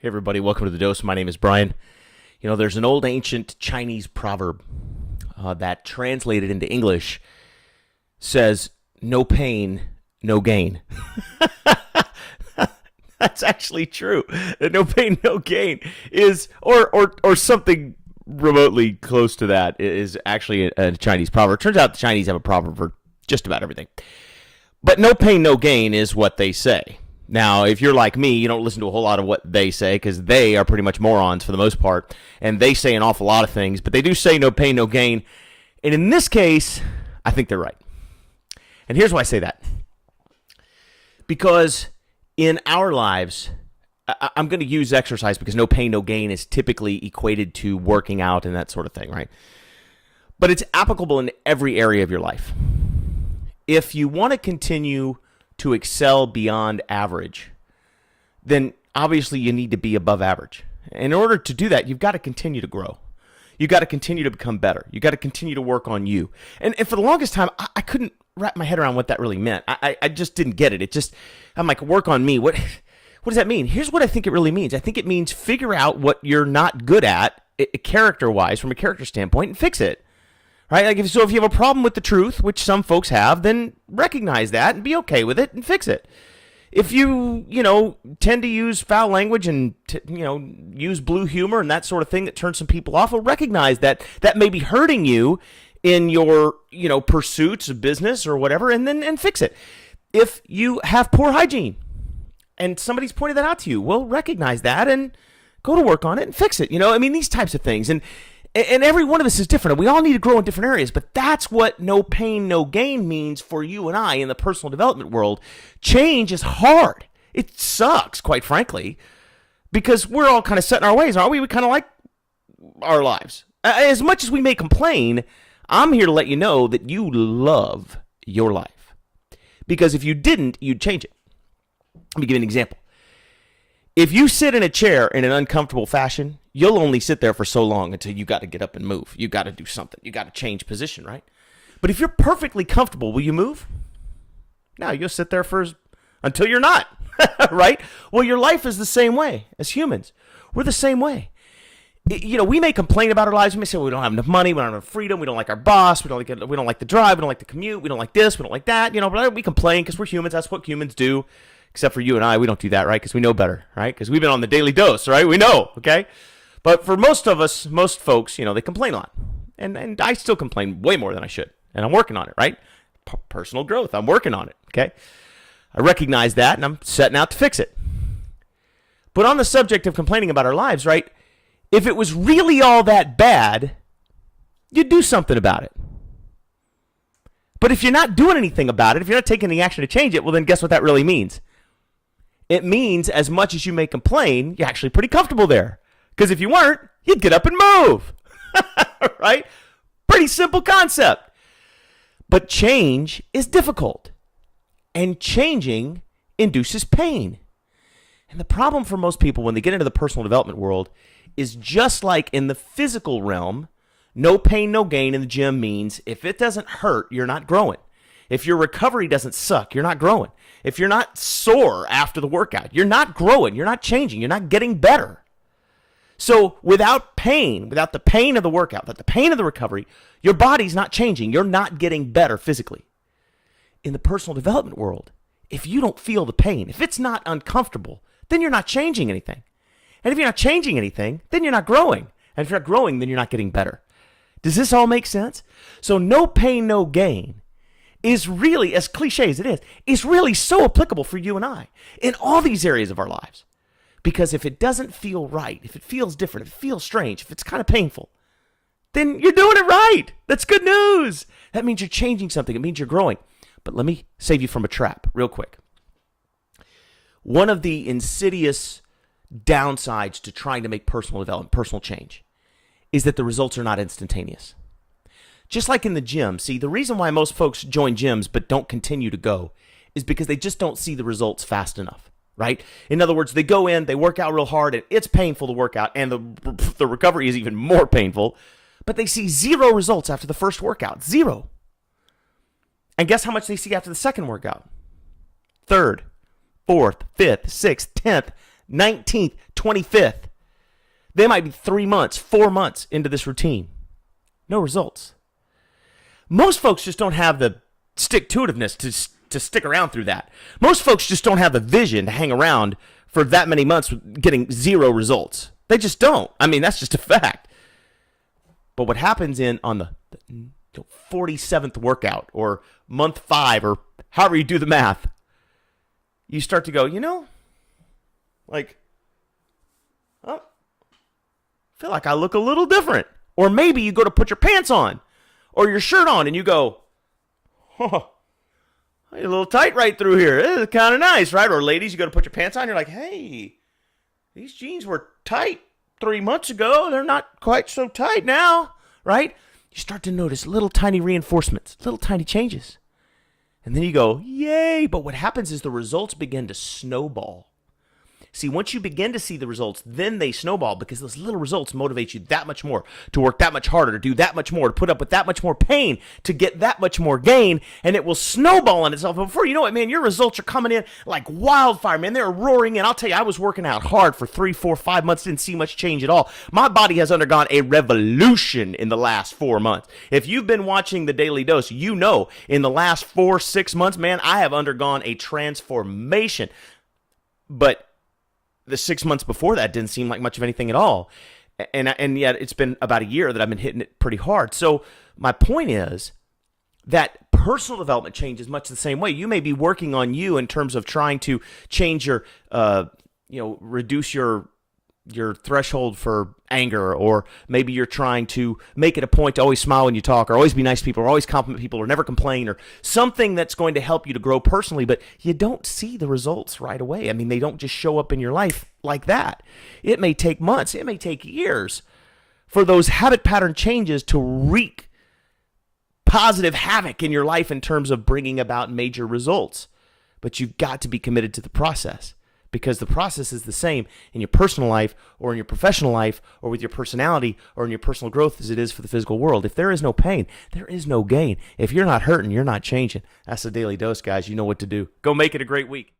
Hey everybody, welcome to The Dose. My name is Brian. You know, there's an old ancient Chinese proverb that translated into English says, no pain, no gain. That's actually true. No pain, no gain is, or something remotely close to that is actually a Chinese proverb. Turns out the Chinese have a proverb for just about everything. But no pain, no gain is what they say. Now, if you're like me, you don't listen to a whole lot of what they say because they are pretty much morons for the most part, and they say an awful lot of things, but they do say no pain, no gain. And in this case, I think they're right. And here's why I say that. Because in our lives, I'm going to use exercise because no pain, no gain is typically equated to working out and that sort of thing, right? But it's applicable in every area of your life. If you want to continue to excel beyond average, then obviously you need to be above average. In order to do that, you've got to continue to grow. You've got to continue to become better. You've got to continue to work on you. And for the longest time, I couldn't wrap my head around what that really meant. I just didn't get it. I'm like, work on me. What does that mean? Here's what I think it really means. I think it means figure out what you're not good at character-wise, from a character standpoint, and fix it. Right? Like if you have a problem with the truth, which some folks have, then recognize that and be okay with it and fix it. If you tend to use foul language and, use blue humor and that sort of thing that turns some people off, well, recognize that may be hurting you in your, pursuits of business or whatever, and fix it. If you have poor hygiene and somebody's pointed that out to you, well, recognize that and go to work on it and fix it. These types of things. And every one of us is different, and we all need to grow in different areas, but that's what no pain, no gain means for you and I in the personal development world. Change is hard. It sucks, quite frankly, because we're all kind of set in our ways, aren't we? We kind of like our lives. As much as we may complain, I'm here to let you know that you love your life. Because if you didn't, you'd change it. Let me give you an example. If you sit in a chair in an uncomfortable fashion, you'll only sit there for so long until you got to get up and move. You got to do something. You got to change position, right? But if you're perfectly comfortable, will you move? No, you'll sit there until you're not, right? Well, your life is the same way as humans. We're the same way. We may complain about our lives. We may say, well, we don't have enough money. We don't have enough freedom. We don't like our boss. We don't like the drive. We don't like the commute. We don't like this. We don't like that. But we complain because we're humans. That's what humans do. Except for you and I, we don't do that, right? Because we know better, right? Because we've been on the daily dose, right? We know, okay? But for most of us, most folks, they complain a lot. And I still complain way more than I should. And I'm working on it, right? Personal growth, I'm working on it, okay? I recognize that, and I'm setting out to fix it. But on the subject of complaining about our lives, right? If it was really all that bad, you'd do something about it. But if you're not doing anything about it, if you're not taking any action to change it, well, then guess what that really means? It means as much as you may complain, you're actually pretty comfortable there. Because if you weren't, you'd get up and move. Right? Pretty simple concept. But change is difficult. And changing induces pain. And the problem for most people when they get into the personal development world is just like in the physical realm, no pain, no gain in the gym means if it doesn't hurt, you're not growing. If your recovery doesn't suck, you're not growing. If you're not sore after the workout, you're not growing. You're not changing. You're not getting better. So without pain, without the pain of the workout, without the pain of the recovery, your body's not changing. You're not getting better physically. In the personal development world, if you don't feel the pain, if it's not uncomfortable, then you're not changing anything. And if you're not changing anything, then you're not growing. And if you're not growing, then you're not getting better. Does this all make sense? So no pain, no gain is really, as cliche as it is really so applicable for you and I in all these areas of our lives. Because if it doesn't feel right, if it feels different, if it feels strange, if it's kind of painful, then you're doing it right. That's good news. That means you're changing something. It means you're growing. But let me save you from a trap real quick. One of the insidious downsides to trying to make personal development, personal change, is that the results are not instantaneous. Just like in the gym, see, the reason why most folks join gyms but don't continue to go is because they just don't see the results fast enough, right? In other words, they go in, they work out real hard, and it's painful to work out, and the recovery is even more painful, but they see zero results after the first workout. Zero. And guess how much they see after the second workout? Third, fourth, fifth, sixth, 10th. 19th, 25th. They might be 3 months, 4 months into this routine. No results. Most folks just don't have the stick-to-itiveness to stick around through that. Most folks just don't have the vision to hang around for that many months getting zero results. They just don't. I mean, that's just a fact. But what happens on the 47th workout or month 5 or however you do the math, you start to go, like, oh, I feel like I look a little different. Or maybe you go to put your pants on or your shirt on and you go, oh, you're a little tight right through here. This is kind of nice, right? Or ladies, you go to put your pants on, you're like, hey, these jeans were tight 3 months ago. They're not quite so tight now, right? You start to notice little tiny reinforcements, little tiny changes. And then you go, yay. But what happens is the results begin to snowball. See, once you begin to see the results, then they snowball because those little results motivate you that much more, to work that much harder, to do that much more, to put up with that much more pain, to get that much more gain, and it will snowball on itself. And before you know it, man, your results are coming in like wildfire, man. They're roaring in. I'll tell you, I was working out hard for 3, 4, 5 months, didn't see much change at all. My body has undergone a revolution in the last 4 months. If you've been watching The Daily Dose, you know in the last 4, 6 months, man, I have undergone a transformation. But the 6 months before that didn't seem like much of anything at all. And yet it's been about a year that I've been hitting it pretty hard. So my point is that personal development changes much the same way. You may be working on you in terms of trying to change your, reduce your threshold for anger, or maybe you're trying to make it a point to always smile when you talk, or always be nice to people, or always compliment people, or never complain, or something that's going to help you to grow personally, but you don't see the results right away. I mean, they don't just show up in your life like that. It may take months, it may take years for those habit pattern changes to wreak positive havoc in your life in terms of bringing about major results. But you've got to be committed to the process, because the process is the same in your personal life or in your professional life or with your personality or in your personal growth as it is for the physical world. If there is no pain, there is no gain. If you're not hurting, you're not changing. That's the Daily Dose, guys. You know what to do. Go make it a great week.